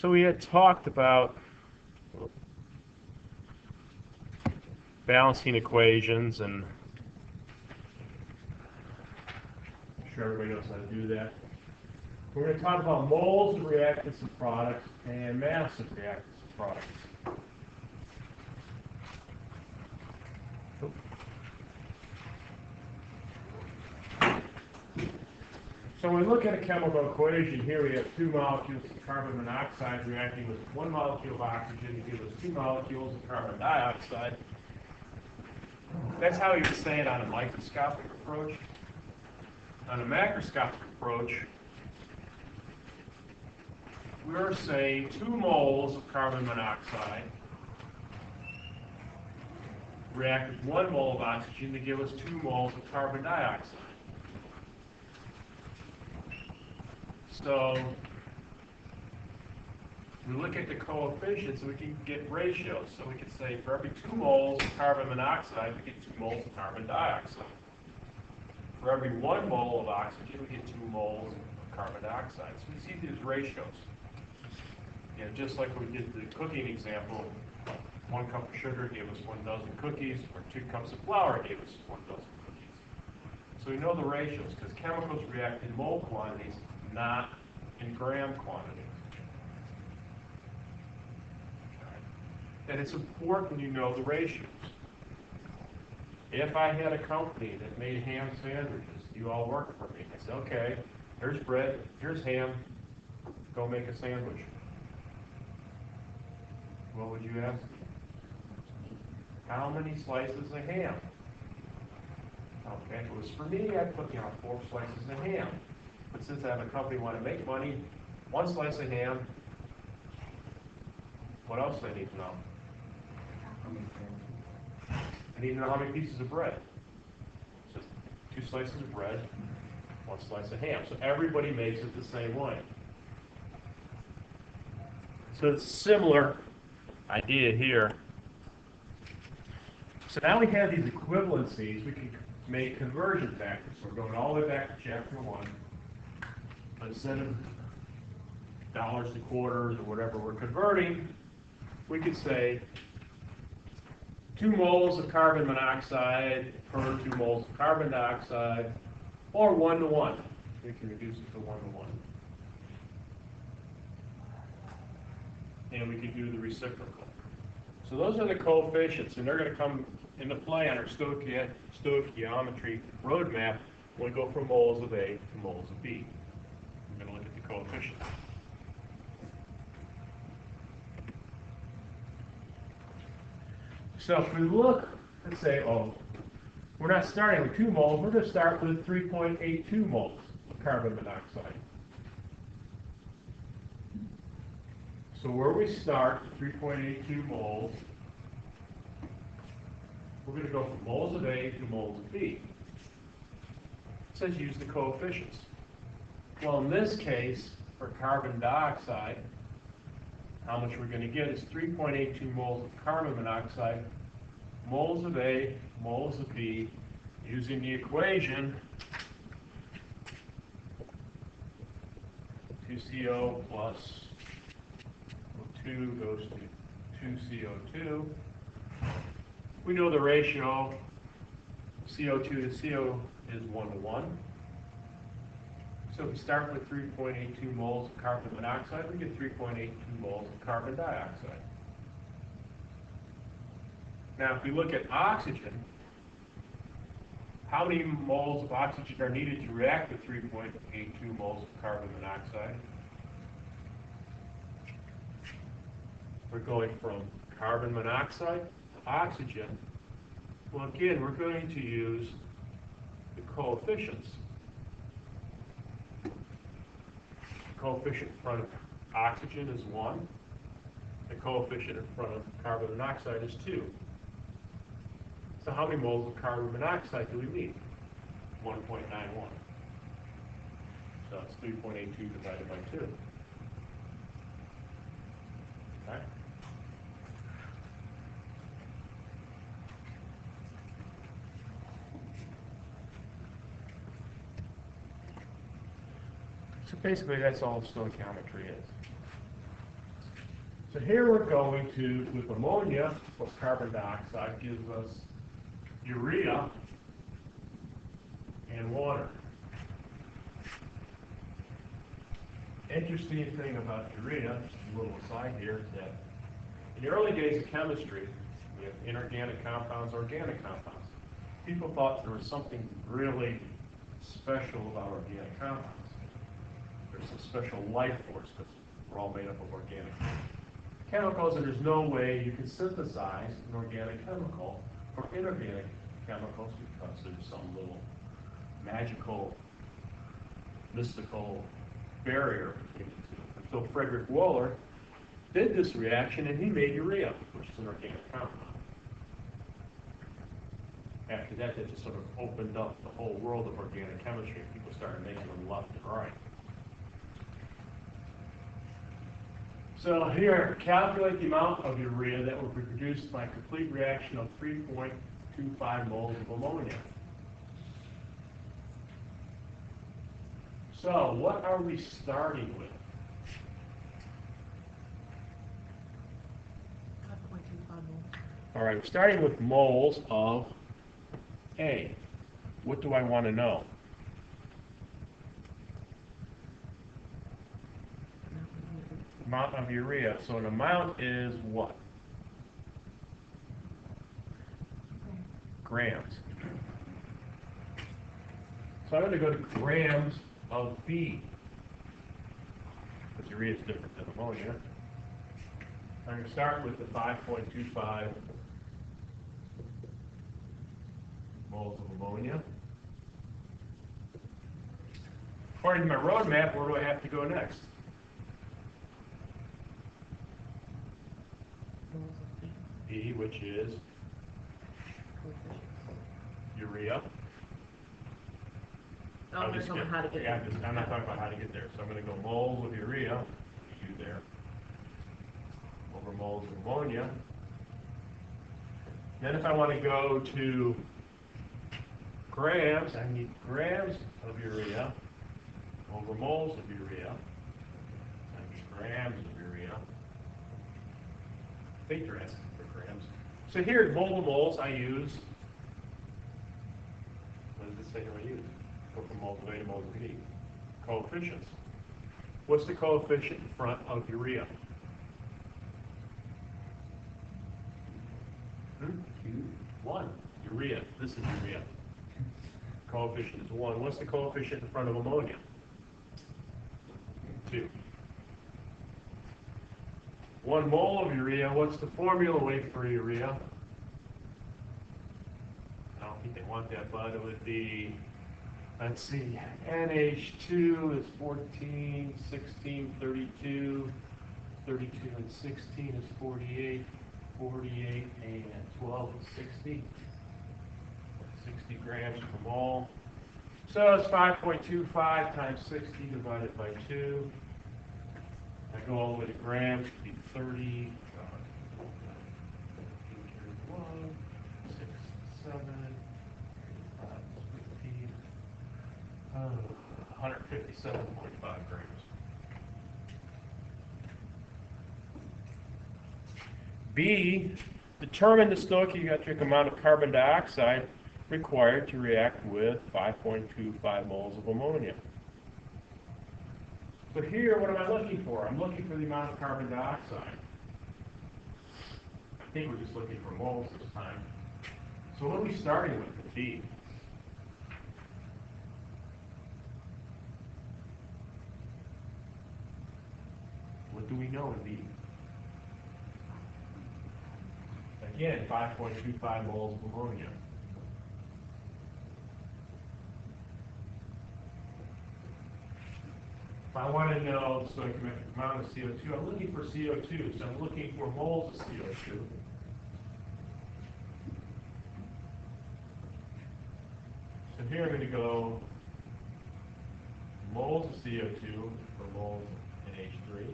So we had talked about balancing equations, and I'm sure everybody knows how to do that. We're going to talk about moles of reactants and products and mass of reactants and products. So when we look at a chemical equation, here we have two molecules of carbon monoxide reacting with one molecule of oxygen to give us two molecules of carbon dioxide. That's how you would say it on a microscopic approach. On a macroscopic approach, we're saying 2 moles of carbon monoxide react with 1 mole of oxygen to give us 2 moles of carbon dioxide. So we look at the coefficients and we can get ratios. So we can say for every 2 moles of carbon monoxide, we get 2 moles of carbon dioxide. For every 1 mole of oxygen, we get 2 moles of carbon dioxide. So we see these ratios. You know, just like we did the cooking example, 1 cup of sugar gave us 1 dozen cookies, or 2 cups of flour gave us 1 dozen cookies. So we know the ratios because chemicals react in mole quantities, not in gram quantities. And it's important you know the ratios. If I had a company that made ham sandwiches, you all work for me. I say, okay, here's bread, here's ham, go make a sandwich. What would you ask me? How many slices of ham? Okay, if it was for me, I'd put 4 slices of ham. But since I have a company want to make money, 1 slice of ham. What else do I need to know? I need to know how many pieces of bread. So 2 slices of bread, 1 slice of ham. So everybody makes it the same way. So it's a similar idea here. So now we have these equivalencies. We can make conversion factors. So we're going all the way back to chapter 1. Instead of dollars to quarters or whatever we're converting, we could say 2 moles of carbon monoxide per 2 moles of carbon dioxide, or 1 to 1. We can reduce it to 1 to 1. And we can do the reciprocal. So those are the coefficients, and they're going to come into play on our stoichiometry roadmap when we go from moles of A to moles of B. We're going to look at the coefficients. So if we look and say, oh, we're not starting with 2 moles, we're going to start with 3.82 moles of carbon monoxide. So where we start, 3.82 moles, we're going to go from moles of A to moles of B. It says use the coefficients. Well, in this case, for carbon dioxide, how much we're going to get is 3.82 moles of carbon monoxide, moles of A, moles of B, using the equation 2CO plus 2 goes to 2CO2. We know the ratio CO2 to CO is 1 to 1. So if we start with 3.82 moles of carbon monoxide, we get 3.82 moles of carbon dioxide. Now, if we look at oxygen, how many moles of oxygen are needed to react with 3.82 moles of carbon monoxide? We're going from carbon monoxide to oxygen. Well, again, we're going to use the coefficients. Coefficient in front of oxygen is 1. The coefficient in front of carbon monoxide is 2. So how many moles of carbon monoxide do we need? 1.91. So it's 3.82 divided by 2. Okay? So basically that's all stoichiometry is. So here we're going to, with ammonia plus carbon dioxide gives us urea and water. Interesting thing about urea, just a little aside here, is that in the early days of chemistry, we have inorganic compounds, organic compounds. People thought there was something really special about organic compounds. There's some special life force because we're all made up of organic chemicals, and there's no way you can synthesize an organic chemical from inorganic chemicals because there's some little magical, mystical barrier between the two. Until Frederick Wohler did this reaction, and he made urea, which is an organic compound. After that, that just sort of opened up the whole world of organic chemistry, and people started making them left and right. So here, calculate the amount of urea that will be produced by a complete reaction of 3.25 moles of ammonia. So what are we starting with? 5.25 moles. All right, we're starting with moles of A. What do I want to know? Amount of urea. So an amount is what? Grams. So I'm going to go to grams of B. Because urea is different than ammonia. I'm going to start with the 5.25 moles of ammonia. According to my roadmap, where do I have to go next? B, which is urea. Oh, I'm not talking about how to get there. I'm not talking about how to get there. So I'm going to go moles of urea, U there, over moles of ammonia. Then if I want to go to grams, I need grams of urea over moles of urea. I need grams of urea. I think you're asking for grams. So here at mole to moles, I use, what does it say here I use? Go from moles of A to moles of B. Coefficients. What's the coefficient in front of urea? Q1. Urea. This is urea. Coefficient is 1. What's the coefficient in front of ammonia? 2. 1 mole of urea. What's the formula weight for urea? I don't think they want that, but it would be, let's see, NH2 is 14, 16, 32. 32 and 16 is 48. 48 and 12 is 60. 60 grams per mole. So it's 5.25 times 60 divided by 2. I go all the way to grams, it'd be 30. 1, 6, 7, 15, 157.5 grams. B, determine the stoichiometric amount of carbon dioxide required to react with 5.25 moles of ammonia. So here, what am I looking for? I'm looking for the amount of carbon dioxide. I think we're just looking for moles this time. So what are we starting with at B? What do we know in B? Again, 5.25 moles of ammonia. If I want to know the stoichiometric amount of CO2, I'm looking for CO2, so I'm looking for moles of CO2. So here I'm going to go moles of CO2 for moles of NH3.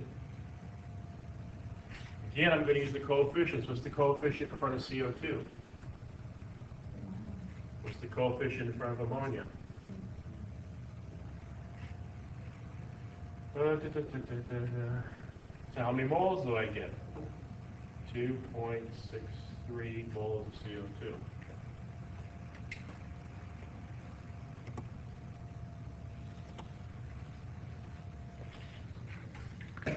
Again, I'm going to use the coefficients. What's the coefficient in front of CO2? What's the coefficient in front of ammonia? So how many moles do I get? 2.63 moles of CO2.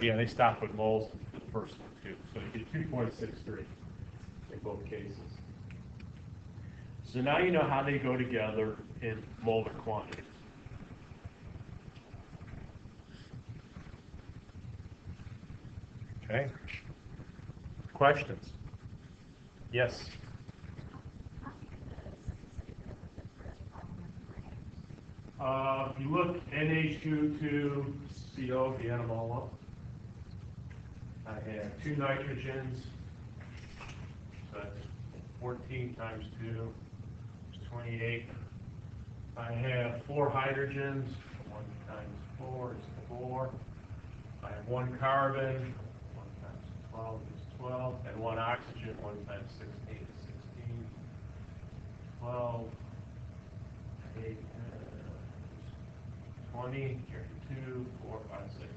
Yeah, they stop with moles in the first one too. So you get 2.63 in both cases. So now you know how they go together in molar quantities. Okay. Questions? Yes. If you look NH2CO, the animal, I have 2 nitrogens, so that's 14 times 2 is 28. I have 4 hydrogens, 1 times 4 is 4. I have 1 carbon, 1 times 12 is 12, and 1 oxygen, 1 times 16 is 16. 12, 8, 20, 32, 4, 5, 6.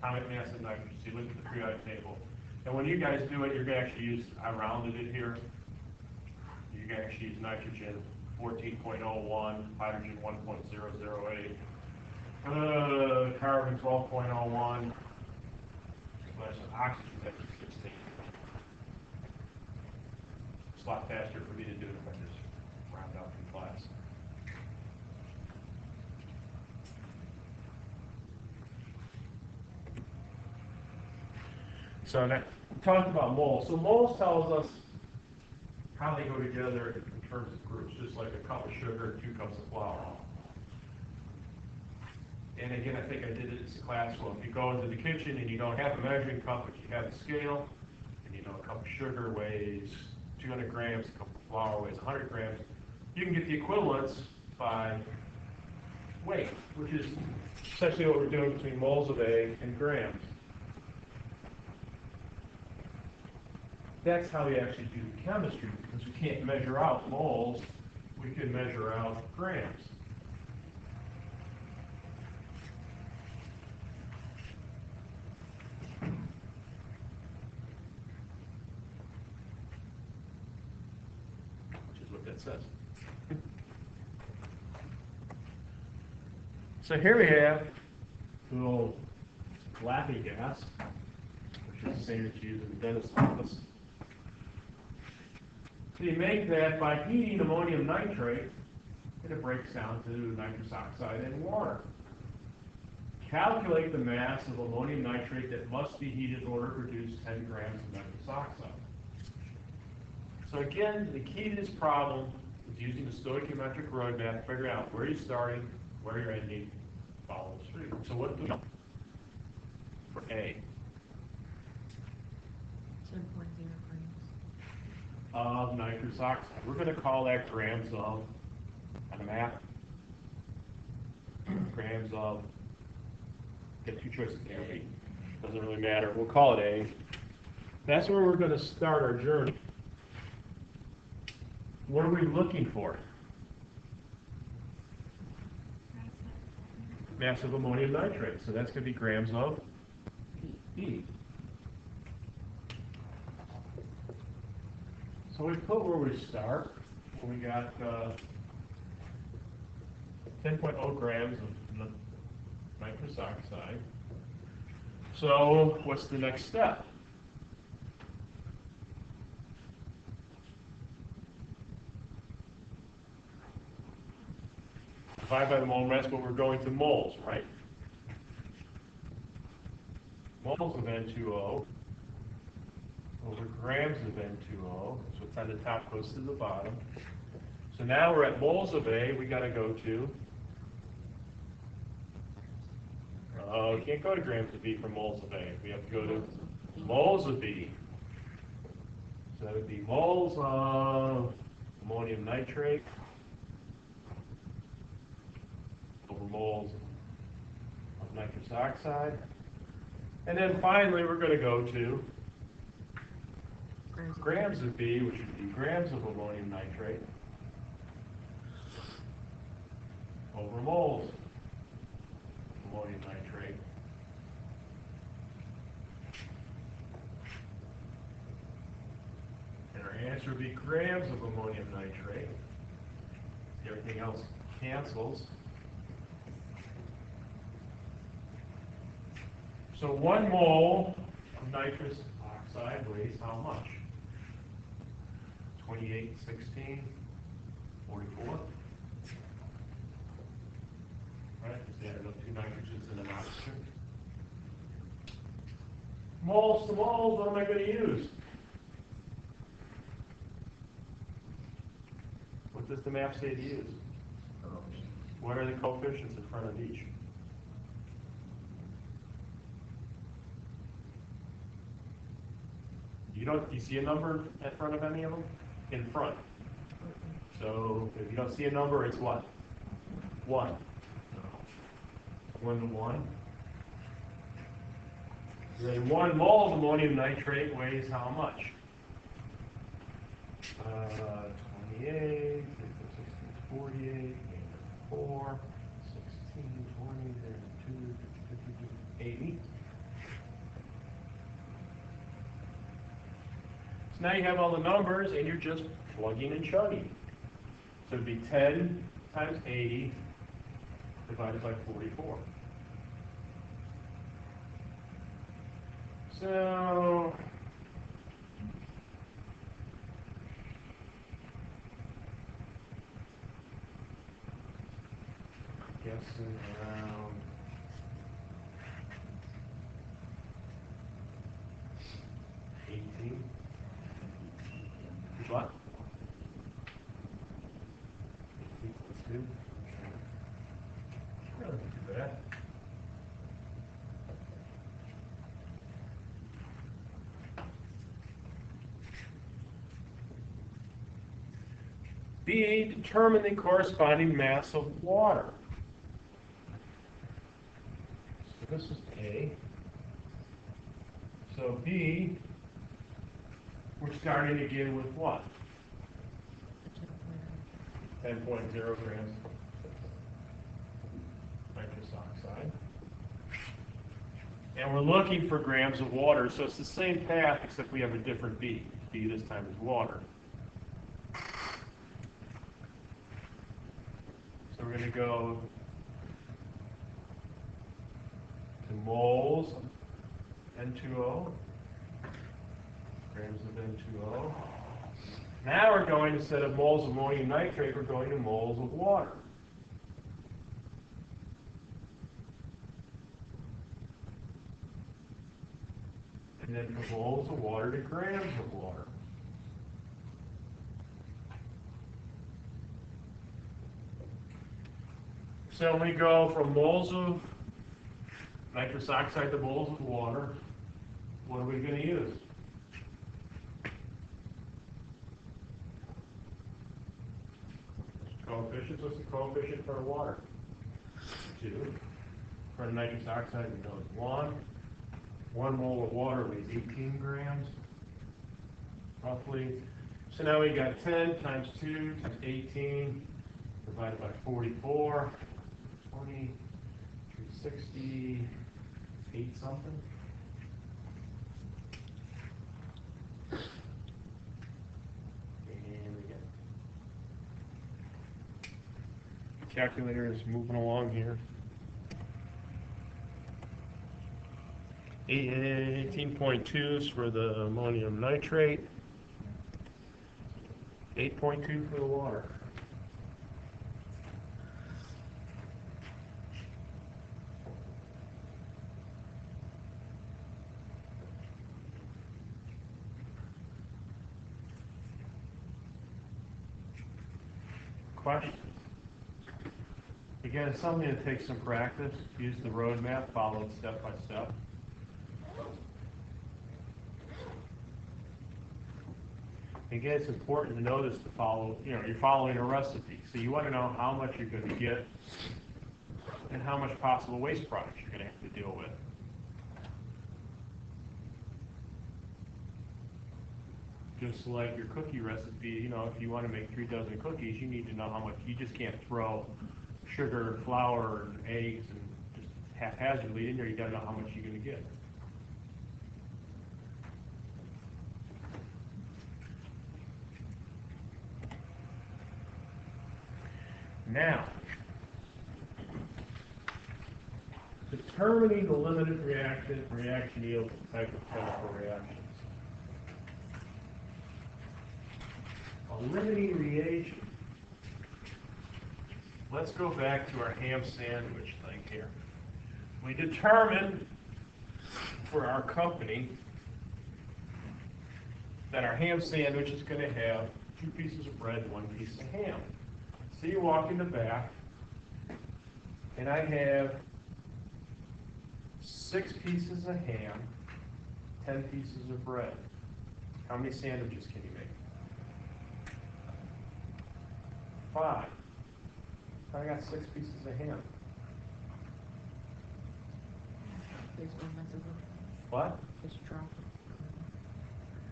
Atomic mass of nitrogen. So you look at the periodic table. And when you guys do it, you're going to actually use, I rounded it here. You're going to actually use nitrogen 14.01, hydrogen 1.008, carbon 12.01, oxygen 16. It's a lot faster for me to do it if I just round out in class. So now, we talked about moles. So moles tells us how they go together in terms of groups, just like a cup of sugar and 2 cups of flour. And again, I think I did it in this class. Well, if you go into the kitchen and you don't have a measuring cup, but you have a scale, and you know a cup of sugar weighs 200 grams, a cup of flour weighs 100 grams, you can get the equivalence by weight, which is essentially what we're doing between moles of A and grams. That's how we actually do chemistry, because we can't measure out moles, we can measure out grams. Which is what that says. So here we have a little laughing gas, which is the same as used in the dentist's office. So you make that by heating ammonium nitrate, and it breaks down to nitrous oxide and water. Calculate the mass of ammonium nitrate that must be heated in order to produce 10 grams of nitrous oxide. So again, the key to this problem is using the stoichiometric roadmap to figure out where you're starting, where you're ending, follow the street. So what do we do for A? 10.0 grams. Of nitrous oxide. We're going to call that grams of, on the map, grams of, get 2 choices, A or B. Doesn't really matter. We'll call it A. That's where we're going to start our journey. What are we looking for? Mass of ammonium nitrate. So that's going to be grams of B. So we put where we start. We got 10.0 grams of nitrous oxide. So what's the next step? Divide by the mole mass, but we're going to moles, right? Moles of N2O over grams of N2O. So what's on the top goes to the bottom. So now we're at moles of A. We got to go to. We can't go to grams of B for moles of A. We have to go to moles of B. So that would be moles of ammonium nitrate over moles of nitrous oxide. And then finally, we're going to go to grams of B, which would be grams of ammonium nitrate over moles ammonium nitrate. And our answer would be grams of ammonium nitrate. Everything else cancels. So 1 mole of nitrous oxide weighs how much? 28, 16, 44. Right, just added up 2 nitrogens and an oxygen. Moles to moles, what am I going to use? What does the map say to use? What are the coefficients in front of each? You see a number in front of any of them? In front. So if you don't see a number, it's what? 1. 1 to 1. Then 1 mole of ammonium nitrate weighs how much? 28, 16, 48, 4, 16, 20, 32, 80. So now you have all the numbers and you're just plugging and chugging. So it'd be 10 times 80 divided by 44. So guessing around 18. What? 2. Really not too bad. B, determine the corresponding mass of water. So this is A. So B, we're starting again with what? 10.0 grams nitrous oxide. And we're looking for grams of water, so it's the same path except we have a different B. B this time is water. So we're going to go to moles of N2O, grams of N2O. Now we're going, instead of moles of ammonium nitrate, we're going to moles of water. And then from moles of water to grams of water. So we go from moles of nitrous oxide to moles of water. What are we going to use? Coefficients. What's the coefficient for water? 2. For the nitrous oxide, we know it's 1. 1 mole of water weighs 18 grams, roughly. So now we got 10 times 2 times 18 divided by 44, 20, 268 something. And we get calculator is moving along here. 18.2 for the ammonium nitrate, 8.2 for the water. Questions? Again, it's something that takes some practice. Use the roadmap, follow it step by step. Again, it's important to know this to follow, you're following a recipe. So you want to know how much you're going to get and how much possible waste products you're going to have to deal with. Just like your cookie recipe, if you want to make 3 dozen cookies, you need to know how much. You just can't throw sugar, flour, and eggs and just haphazardly in there, you gotta know how much you're gonna get. Now, determining the limited reactant, reaction yields, and type of chemical reactions. A limiting reagent. Let's go back to our ham sandwich thing here. We determined for our company that our ham sandwich is going to have 2 pieces of bread, 1 piece of ham. So you walk in the back, and I have 6 pieces of ham, 10 pieces of bread. How many sandwiches can you make? 5. I got 6 pieces of ham. There's one message. What? It's drop.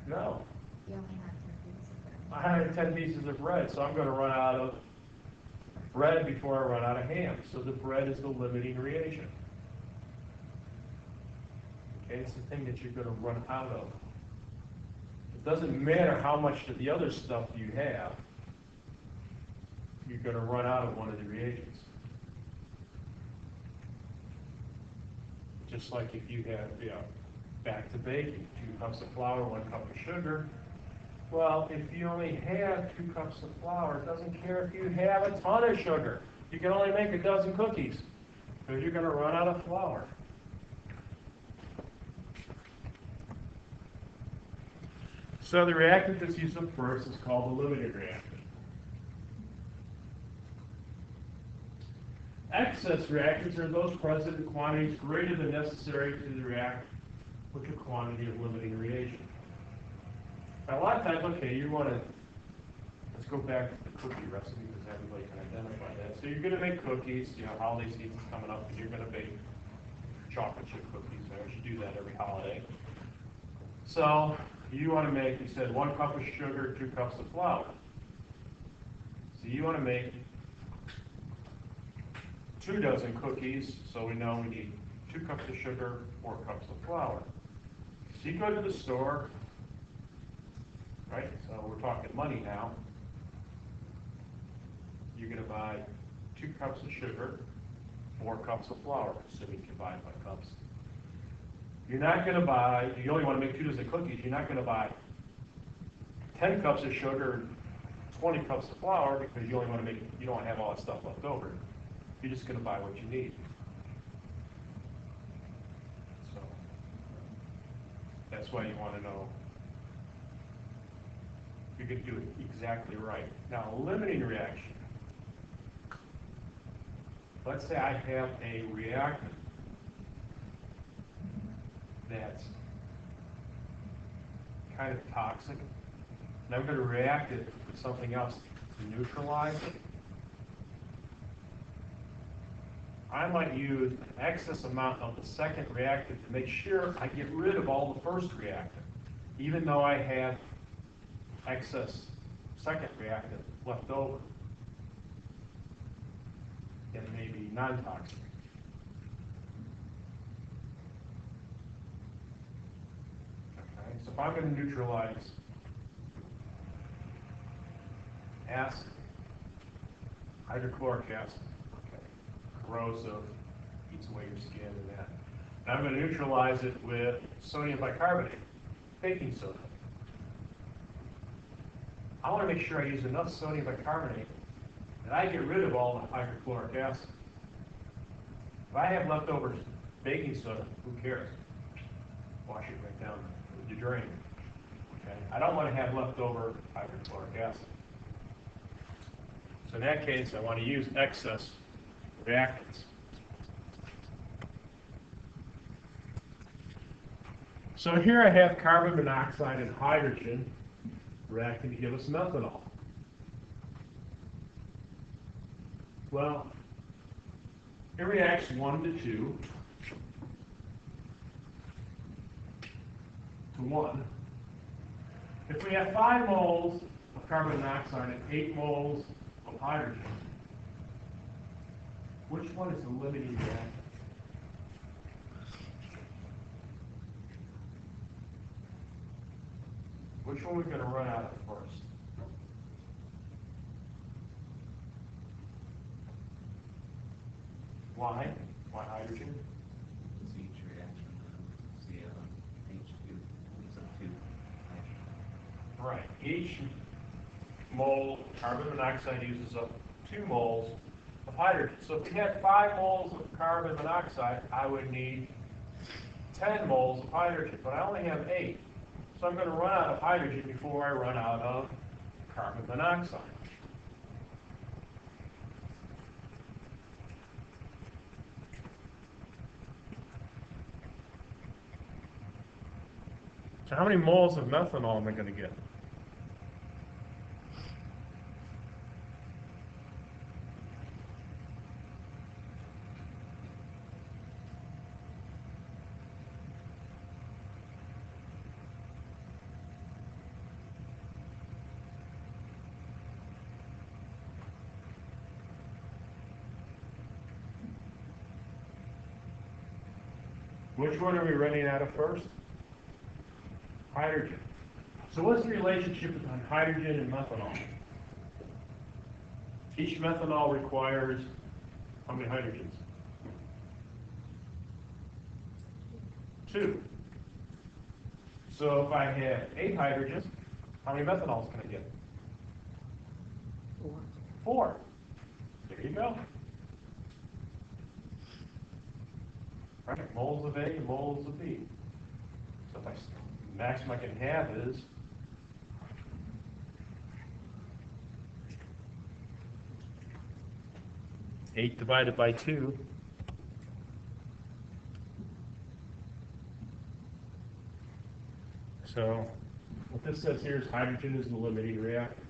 No. You only have 10 pieces of bread. I have 10 pieces of bread, so I'm going to run out of bread before I run out of ham. So the bread is the limiting reagent. Okay, it's the thing that you're going to run out of. It doesn't matter how much of the other stuff you have, you're going to run out of one of the reagents. Just like if you have, back to baking, 2 cups of flour, 1 cup of sugar. Well, if you only have 2 cups of flour, it doesn't care if you have a ton of sugar. You can only make a dozen cookies because you're going to run out of flour. So the reactant that's used up first is called the limiting reactant. Excess reactants are those present in quantities greater than necessary to react with a quantity of limiting reagent. Now, a lot of times, okay, you want to, let's go back to the cookie recipe because everybody can identify that. So you're going to make cookies, holiday season's coming up, and you're going to bake chocolate chip cookies. I should do that every holiday. So you want to make, you said 1 cup of sugar, 2 cups of flour. So you want to make 2 dozen cookies, so we know we need 2 cups of sugar, 4 cups of flour. So you go to the store, right? So we're talking money now. You're going to buy 2 cups of sugar, 4 cups of flour, assuming you can buy 5 cups. You're not going to buy, you only want to make 2 dozen cookies, you're not going to buy 10 cups of sugar, 20 cups of flour, because you only want to make, you don't have all that stuff left over. You're just going to buy what you need. So that's why you want to know you're going to do it exactly right. Now, a limiting reaction. Let's say I have a reactant that's kind of toxic, and I'm going to react it with something else to neutralize it. I might use an excess amount of the second reactant to make sure I get rid of all the first reactant, even though I have excess second reactant left over that may be non-toxic. Okay, so if I'm going to neutralize acid, hydrochloric acid, corrosive, eats away your skin and that. And I'm going to neutralize it with sodium bicarbonate, baking soda. I want to make sure I use enough sodium bicarbonate that I get rid of all the hydrochloric acid. If I have leftover baking soda, who cares? Wash it right down the drain. Okay? I don't want to have leftover hydrochloric acid. So in that case, I want to use excess reactants. So here I have carbon monoxide and hydrogen reacting to give us methanol. Well, it reacts 1 to 2 to 1. If we have 5 moles of carbon monoxide and 8 moles of hydrogen, which one is the limiting reactant? which one are we going to run out of first? Why? Why hydrogen? It's each reaction ClH2 is up to hydrogen. Right. Each mole of carbon monoxide uses up 2 moles of hydrogen. So if we had 5 moles of carbon monoxide, I would need 10 moles of hydrogen, but I only have 8. So I'm going to run out of hydrogen before I run out of carbon monoxide. So how many moles of methanol am I going to get? Which one are we running out of first? Hydrogen. So what's the relationship between hydrogen and methanol? Each methanol requires how many hydrogens? 2. So if I have 8 hydrogens, how many methanols can I get? 4. There you go. Right, moles of A, moles of B. So if maximum I can have is 8 divided by 2. So what this says here is hydrogen is the limiting reactant.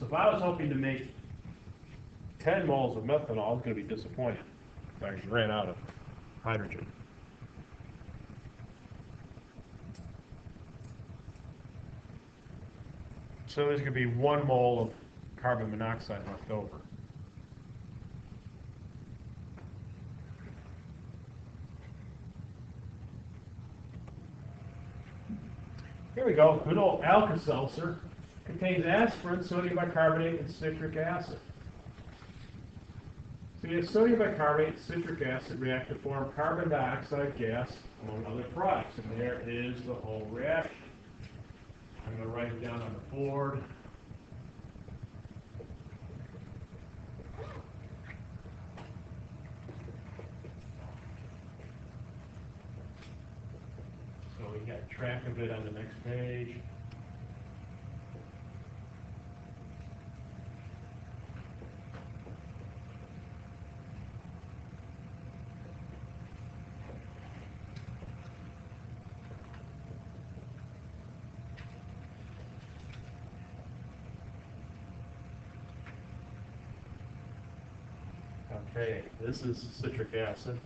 So if I was hoping to make 10 moles of methanol, I was going to be disappointed if I ran out of hydrogen. So there's going to be 1 mole of carbon monoxide left over. Here we go. Good old Alka-Seltzer contains aspirin, sodium bicarbonate, and citric acid. So you have sodium bicarbonate and citric acid react to form carbon dioxide gas, among other products. And there is the whole reaction. I'm going to write it down on the board. So we got track of it on the next page. Okay, this is citric acid.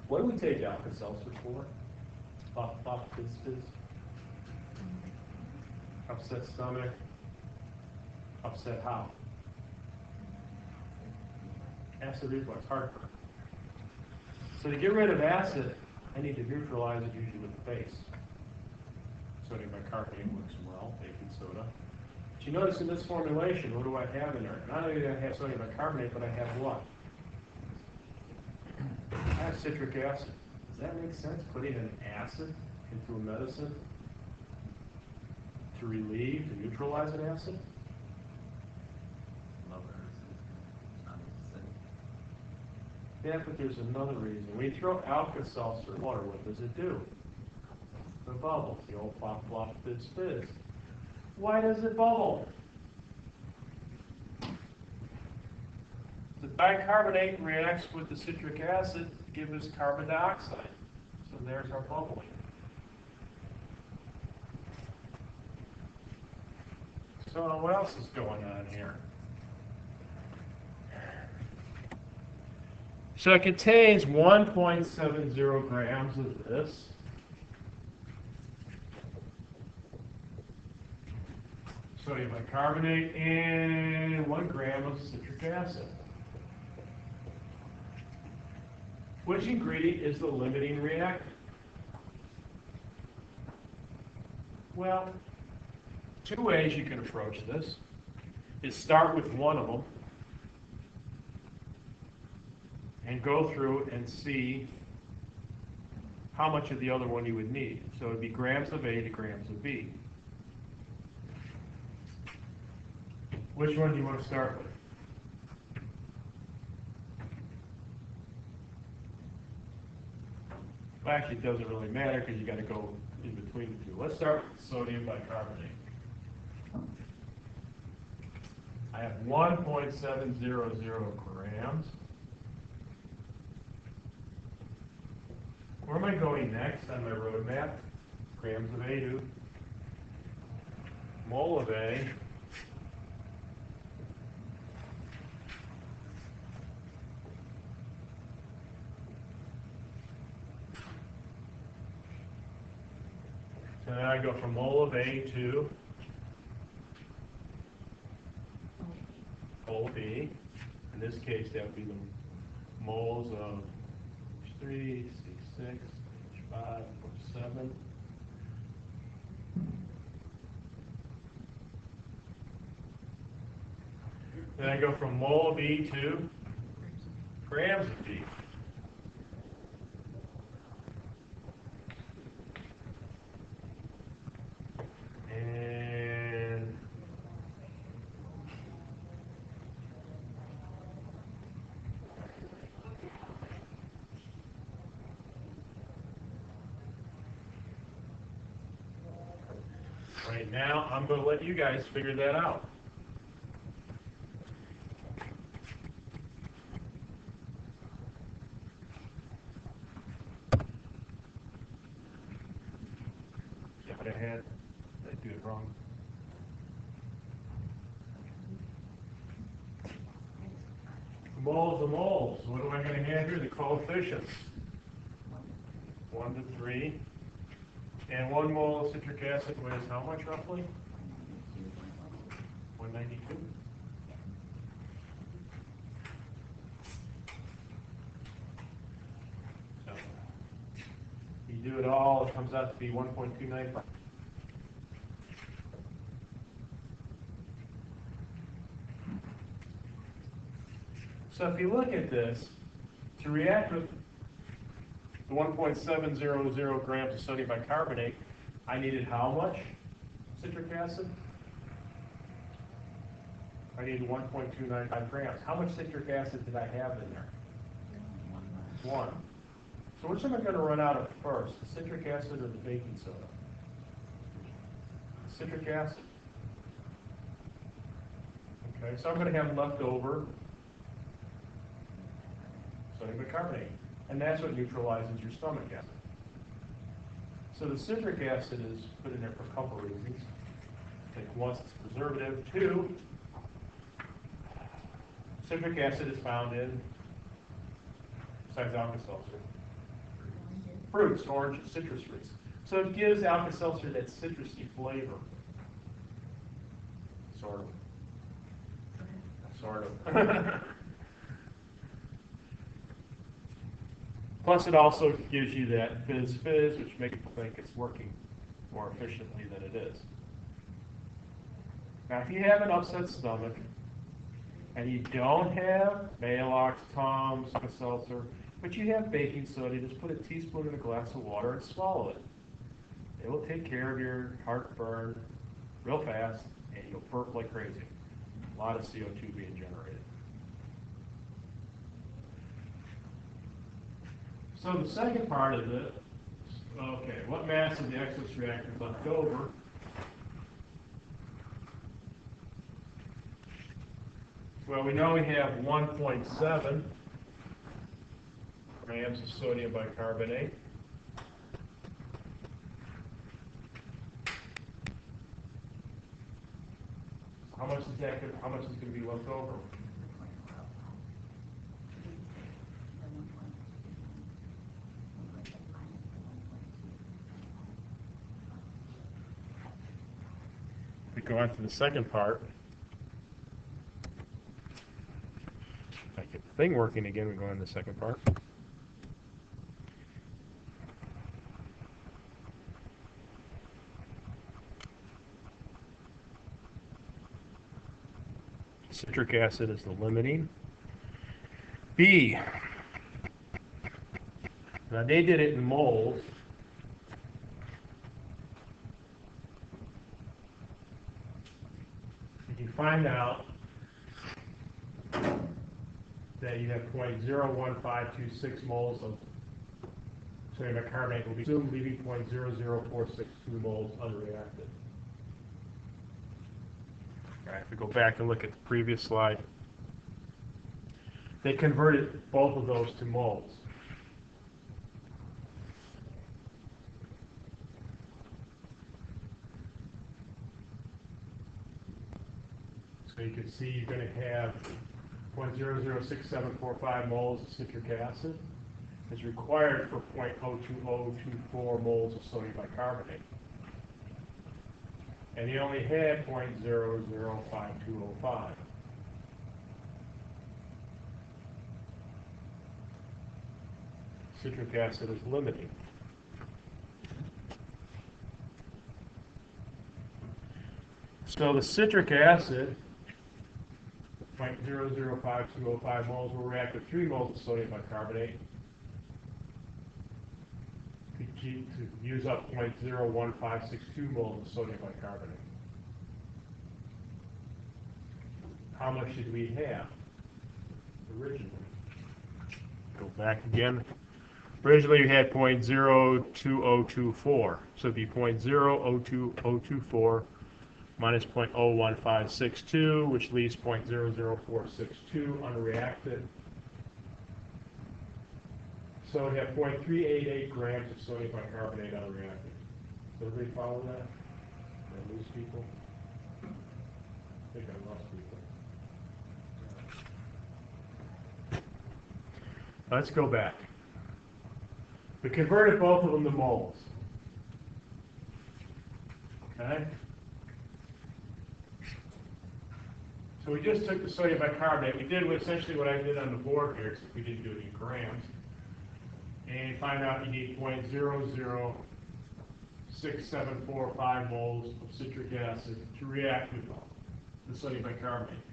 What do we take Alka-Seltzer for? Pop, pop, fizz, fizz. Upset stomach. Upset how? Acid reflux, heartburn. So to get rid of acid, I need to neutralize it usually with the base. Sodium bicarbonate works well, baking soda. But you notice in this formulation, what do I have in there? Not only do I have sodium bicarbonate, but I have what? I have citric acid. Does that make sense, putting an acid into a medicine to relieve, to neutralize an acid? Yeah, but there's another reason. When you throw Alka-Seltzer in water, what does it do? It bubbles. The old plop, plop, fizz, fizz. Why does it bubble? The bicarbonate reacts with the citric acid to give us carbon dioxide. So there's our bubbling. So what else is going on here? So it contains 1.70 grams of this. Sodium bicarbonate and 1 gram of citric acid. Which ingredient is the limiting reactant? Well, two ways you can approach this is start with one of them and go through and see how much of the other one you would need. So it would be grams of A to grams of B. Which one do you want to start with? Well, actually, it doesn't really matter because you got to go in between the two. Let's start with sodium bicarbonate. I have 1.700 grams. Where am I going next on my roadmap? Grams of A to mole of A. So then I go from mole of A to mole of B. In this case, that would be the moles of H3, C6, H5, H7. Then I go from mole of B to grams of B. And right now, I'm going to let you guys figure that out. Yeah, but I had, did I do it wrong? Moles of moles. What am I going to have here? The coefficients. 1 to 3. And 1 mole of citric acid weighs how much roughly? 192. So you do it all, it comes out to be 1.295. So if you look at this, to react with the 1.700 grams of sodium bicarbonate, I needed how much citric acid? I needed 1.295 grams. How much citric acid did I have in there? 1. So which am I going to run out of first, the citric acid or the baking soda? Citric acid. Okay, so I'm going to have left over sodium bicarbonate. And that's what neutralizes your stomach acid. So the citric acid is put in there for a couple of reasons. I think one, it's preservative. 2, citric acid is found in, besides Alka-Seltzer, fruits, oranges, citrus fruits. So it gives Alka-Seltzer that citrusy flavor. Sort of. Sort of. Plus it also gives you that fizz, which makes you think it's working more efficiently than it is. Now if you have an upset stomach, and you don't have Maalox, Tums, Alka-Seltzer, but you have baking soda, just put a teaspoon in a glass of water and swallow it. It will take care of your heartburn real fast, and you'll burp like crazy. A lot of CO2 being generated. So the second part of it, okay, what mass of the excess reactant left over? Well, we know we have 1.7 grams of sodium bicarbonate. How much is that? How much is going to be left over? We go on to the second part. If I get the thing working again, we go on to the second part. citric acid is the limiting. B, now they did it in moles. If you find out that you have 0.01526 moles of sodium bicarbonate, will be assumed leaving 0.00462 moles unreacted. All right, if we go back and look at the previous slide, they converted both of those to moles. So you can see you're going to have 0.006745 moles of citric acid is required for 0.02024 moles of sodium bicarbonate. And you only had 0.005205. Citric acid is limiting. So the citric acid, 0.005205 moles, will react with 3 moles of sodium bicarbonate to use up 0.01562 moles of sodium bicarbonate. How much did we have originally? Go back again. Originally we had 0.02024, so it'd be 0.02024 minus 0.01562, which leaves 0.00462 unreacted. So we have 0.388 grams of sodium bicarbonate unreacted. Does everybody follow that? Did I lose people? I think I lost people. Let's go back. We converted both of them to moles. Okay? So we just took the sodium bicarbonate. We did essentially what I did on the board here, except we didn't do it in grams. And find out you need 0.006745 moles of citric acid to react with the sodium bicarbonate.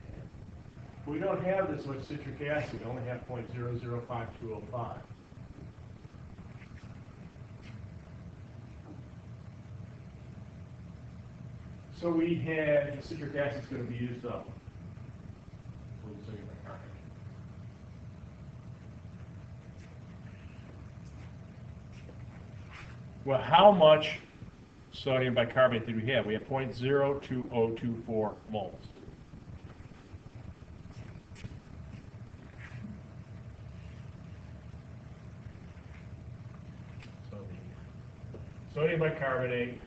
We don't have this much citric acid. We only have 0.005205. So we had citric acid is going to be used up with the sodium bicarbonate. Well, how much sodium bicarbonate did we have? We had 0.02024 moles. So the sodium bicarbonate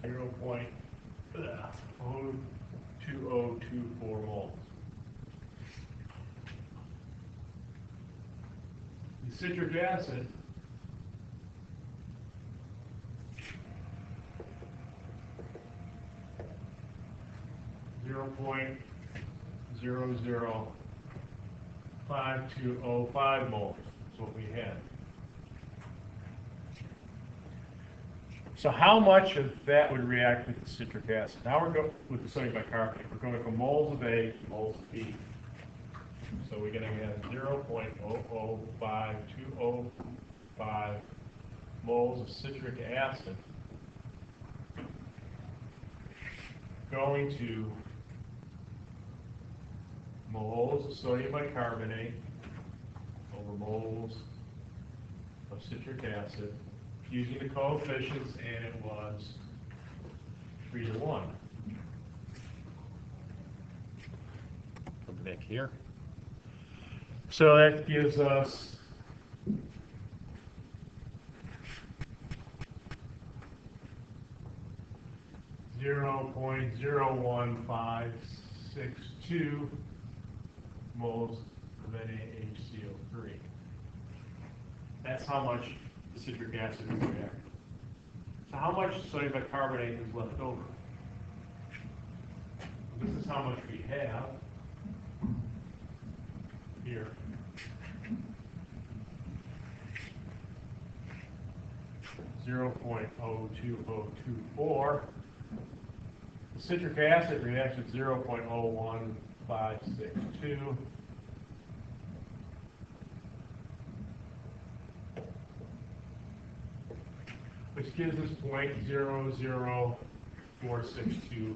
0.02024 moles. The citric acid 0.005205 moles is what we had. So how much of that would react with the citric acid? Now we're going with the sodium bicarbonate. We're going from moles of A to moles of B. So we're going to have 0.005205 moles of citric acid going to moles of sodium bicarbonate over moles of citric acid using the coefficients, and it was 3:1. Come back here. So that gives us 0.01562 moles of NaHCO3. That's how much the citric acid is reacting. So how much sodium bicarbonate is left over? This is how much we have here. .02024. The Citric acid reacts at 0.01562. Which gives us 0.00462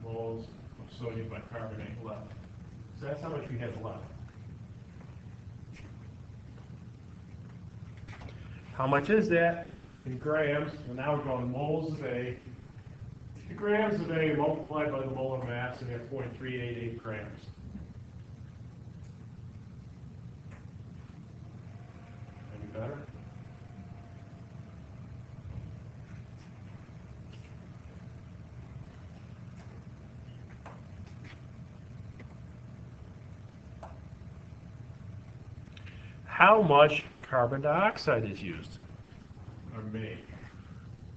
moles of sodium bicarbonate left. So that's how much we have left. How much is that in grams? Well, now we're going moles of A. The grams of A multiplied by the molar mass, and we have 0.388 grams. Any better? How much carbon dioxide is used or made?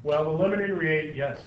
Well, the limiting reagent, yes.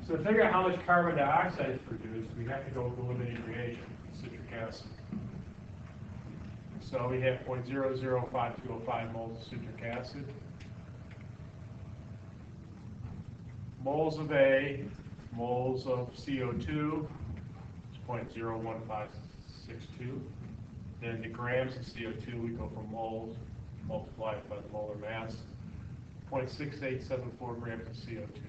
So to figure out how much carbon dioxide is produced, we have to go with the limiting reagent, citric acid. So we have 0.005205 moles of citric acid. Moles of A, moles of CO2, is 0.01562. Then the grams of CO2, we go from moles multiplied by the molar mass, 0.6874 grams of CO2.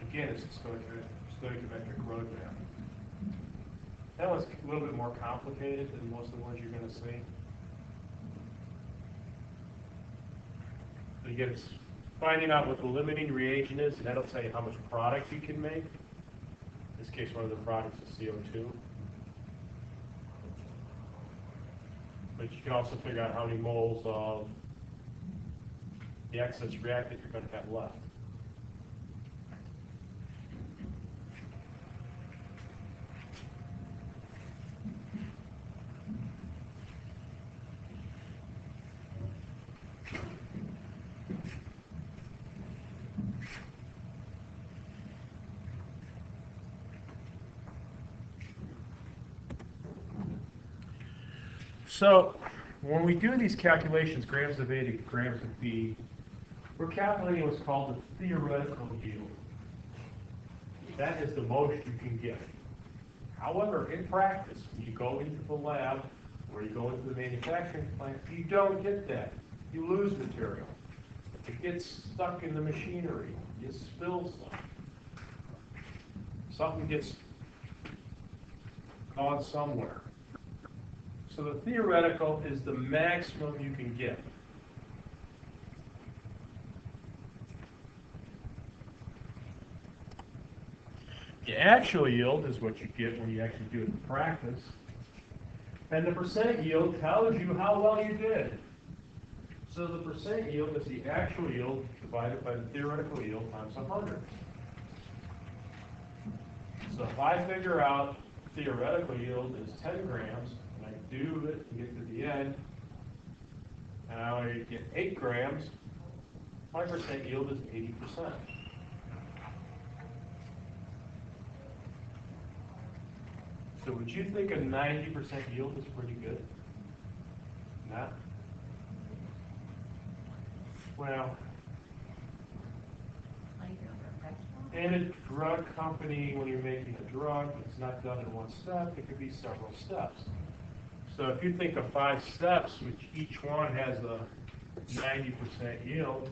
Again, it's a stoichiometric roadmap. That one's a little bit more complicated than most of the ones you're going to see. So again, it's finding out what the limiting reagent is, and that'll tell you how much product you can make. In this case, one of the products is CO2. But you can also figure out how many moles of the excess reactant you're going to have left. So when we do these calculations, grams of A to grams of B, we're calculating what's called the theoretical yield. That is the most you can get. However, in practice, when you go into the lab or you go into the manufacturing plant, you don't get that. You lose material. It gets stuck in the machinery. You spill something. Something gets caught somewhere. So the theoretical is the maximum you can get. The actual yield is what you get when you actually do it in practice. And the percent yield tells you how well you did. So the percent yield is the actual yield divided by the theoretical yield times 100. So if I figure out theoretical yield is 10 grams, and I do it and get to the end, and I only get 8 grams, my percent yield is 80%. So would you think a 90% yield is pretty good? Not? Well, in a drug company, when you're making a drug, it's not done in one step, it could be several steps. So if you think of 5 steps, which each one has a 90% yield,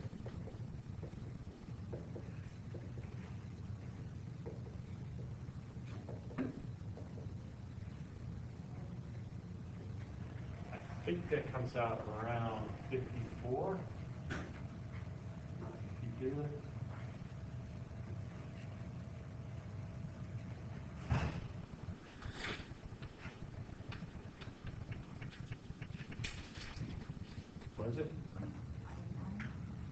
I think that comes out around 54. If you do it. was it?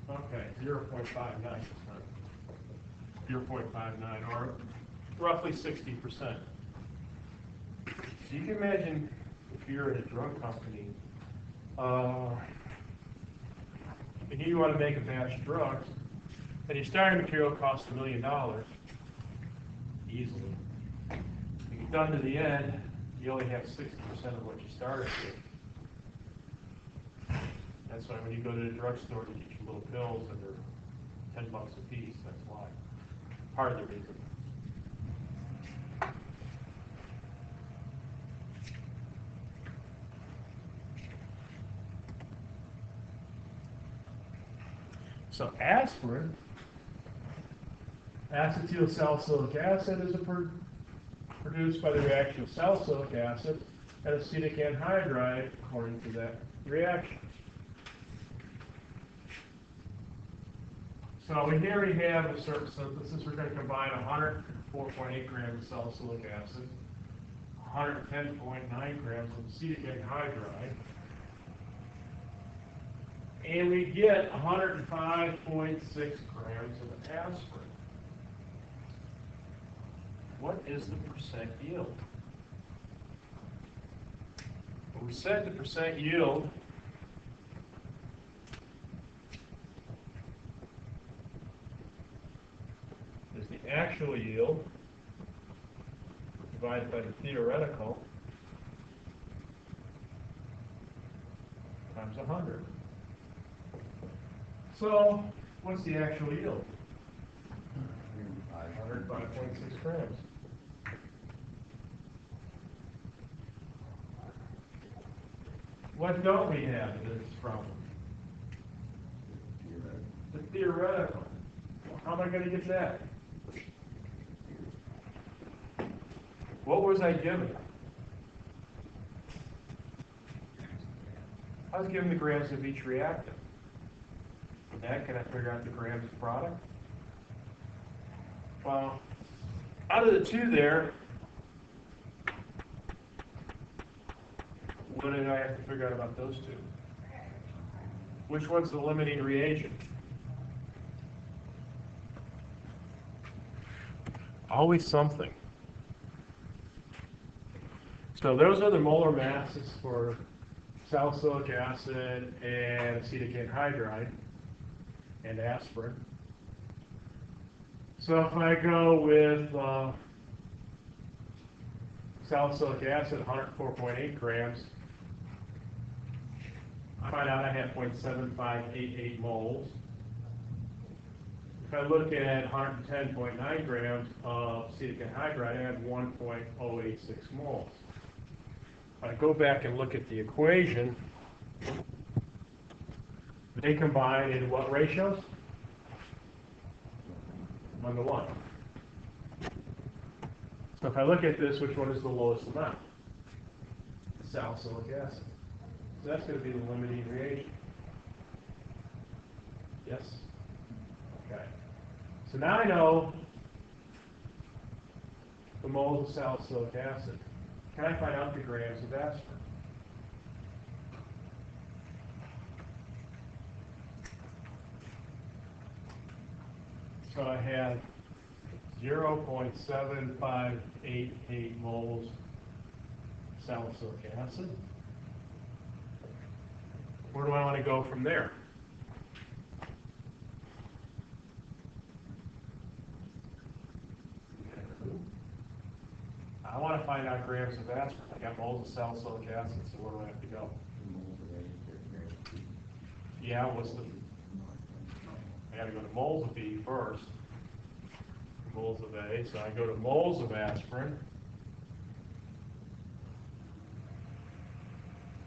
Okay, 0.59, 0.59, or roughly 60%. So you can imagine if you're at a drug company, and you want to make a batch of drugs, and your starting material costs $1 million, easily. You get done to the end, you only have 60% of what you started with. That's why when you go to the drugstore, you get your little pills and they're $10 a piece. That's why. Part of the reason. So aspirin, acetyl salicylic acid, is produced by the reaction of salicylic acid and acetic anhydride according to that reaction. So here we have a certain synthesis. We're going to combine 104.8 grams of salicylic acid, 110.9 grams of acetic anhydride, and we get 105.6 grams of aspirin. What is the percent yield? Well, we said the percent yield is the actual yield divided by the theoretical times 100. So, what's the actual yield? 105.6 grams. What don't we have in this problem? The theoretical. How am I going to get that? What was I given? I was given the grams of each reactant. With that, can I figure out the grams of product? Well, out of the two there, what did I have to figure out about those two? Which one's the limiting reagent? Always something. So those are the molar masses for salicylic acid and acetic anhydride and aspirin. So if I go with salicylic acid, 104.8 grams, I find out I have 0.7588 moles. If I look at 110.9 grams of acetic anhydride, I have 1.086 moles. If I go back and look at the equation, they combine in what ratios? 1 to 1. So if I look at this, which one is the lowest amount? Salicylic acid. So that's going to be the limiting reagent. Yes? Okay. So now I know the moles of salicylic acid. Can I find out the grams of aspirin? So I have 0.7588 moles salicylic acid. Where do I want to go from there? I want to find out grams of aspirin. I got moles of salicylic acid, so where do I have to go? Yeah, what's the... I got to go to moles of B first. Moles of A, so I go to moles of aspirin.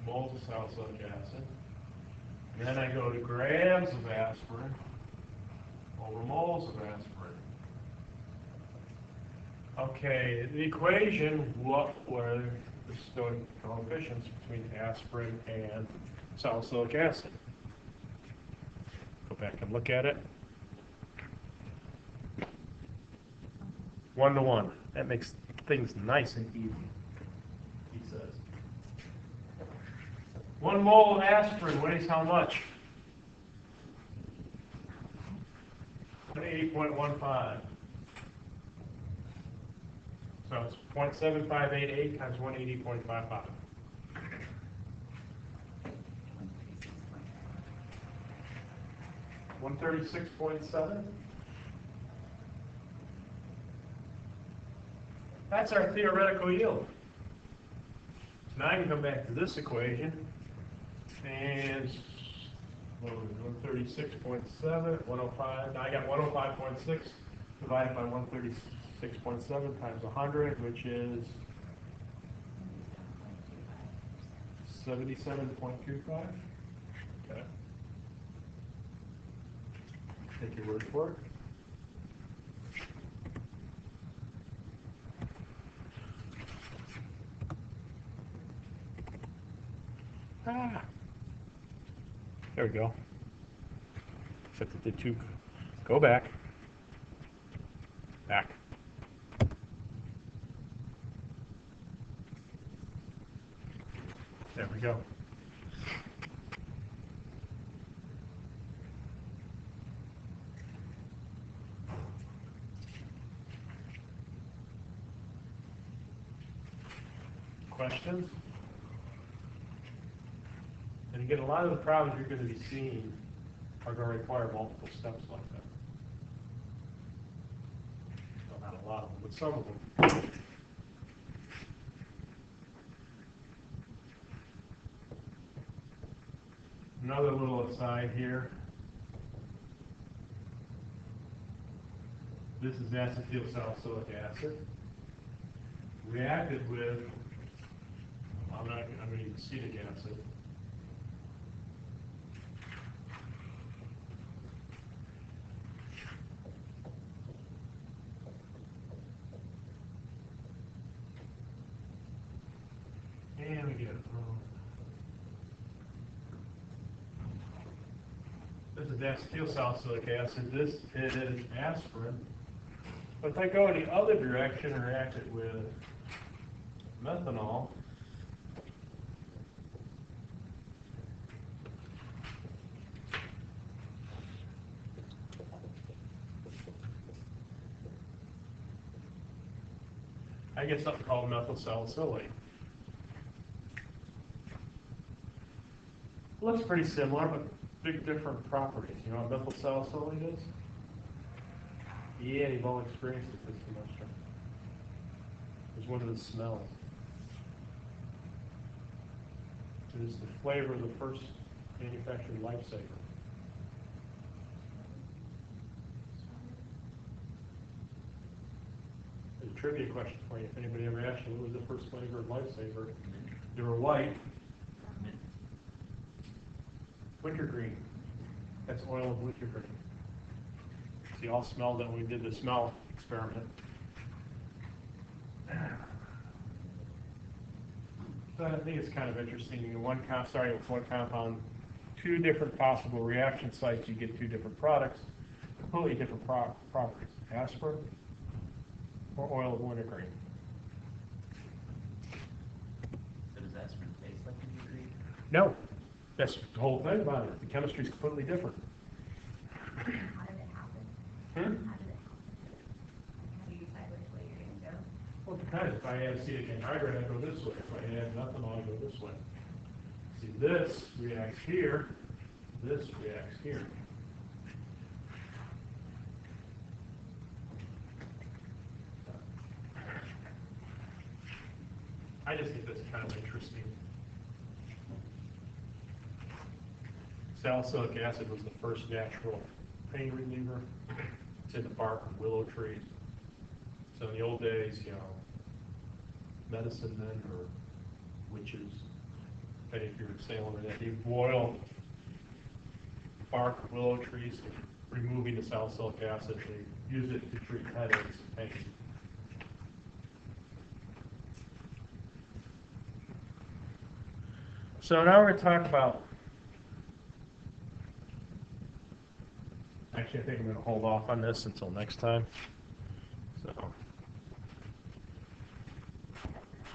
Moles of salicylic acid. And then I go to grams of aspirin over moles of aspirin. Okay, the equation, what were the stoic coefficients between aspirin and salicylic acid? Go back and look at it. 1 to 1. That makes things nice and easy, he says. 1 mole of aspirin weighs how much? 180.15. So it's 0.7588 times 180.55. 136.7. That's our theoretical yield. So now I can come back to this equation, and 136.7, 105. Now I got 105.6 divided by 136.7 times 100, which is 77.25. Okay. Take your word for it. There we go. Except that the two go back. Back. There we go. Questions? And again, a lot of the problems you're going to be seeing are going to require multiple steps like that. Well, not a lot of them, but some of them. Another little aside here. This is acetyl salicylic acid. Reacted with, I'm going to use acetic acid. And we get it wrong. This is acetyl salicylic acid. This is aspirin. But if I go in the other direction and react it with methanol, I get something called methyl salicylate. Looks pretty similar, but big different properties. You know what methyl salicylate is? Yeah, you've all experienced it this semester. It's one of the smells. It is the flavor of the first manufactured lifesaver. There's a trivia question for you. If anybody ever asked you what was the first flavor of lifesaver, they were white. Wintergreen. That's oil of wintergreen. See, all smelled it when we did the smell experiment. So I think it's kind of interesting. In one compound, two different possible reaction sites, you get two different products, completely different properties. Aspirin or oil of wintergreen. So does aspirin taste like wintergreen? No. That's the whole thing about it. The chemistry is completely different. How did it happen? Hmm? How did it happen? How do you decide which way you're going to go? Well, it depends. If I add acetic anhydride, I go this way. If I add methanol, I go this way. See, this reacts here. This reacts here. I just think that's kind of interesting. Salicylic acid was the first natural pain reliever. It's in the bark of willow trees. So in the old days, you know, medicine men or witches, if you're in Salem or that, they boil bark of willow trees, removing the salicylic acid. They use it to treat headaches and pain. So now we're going to talk about, actually I think I'm going to hold off on this until next time. So.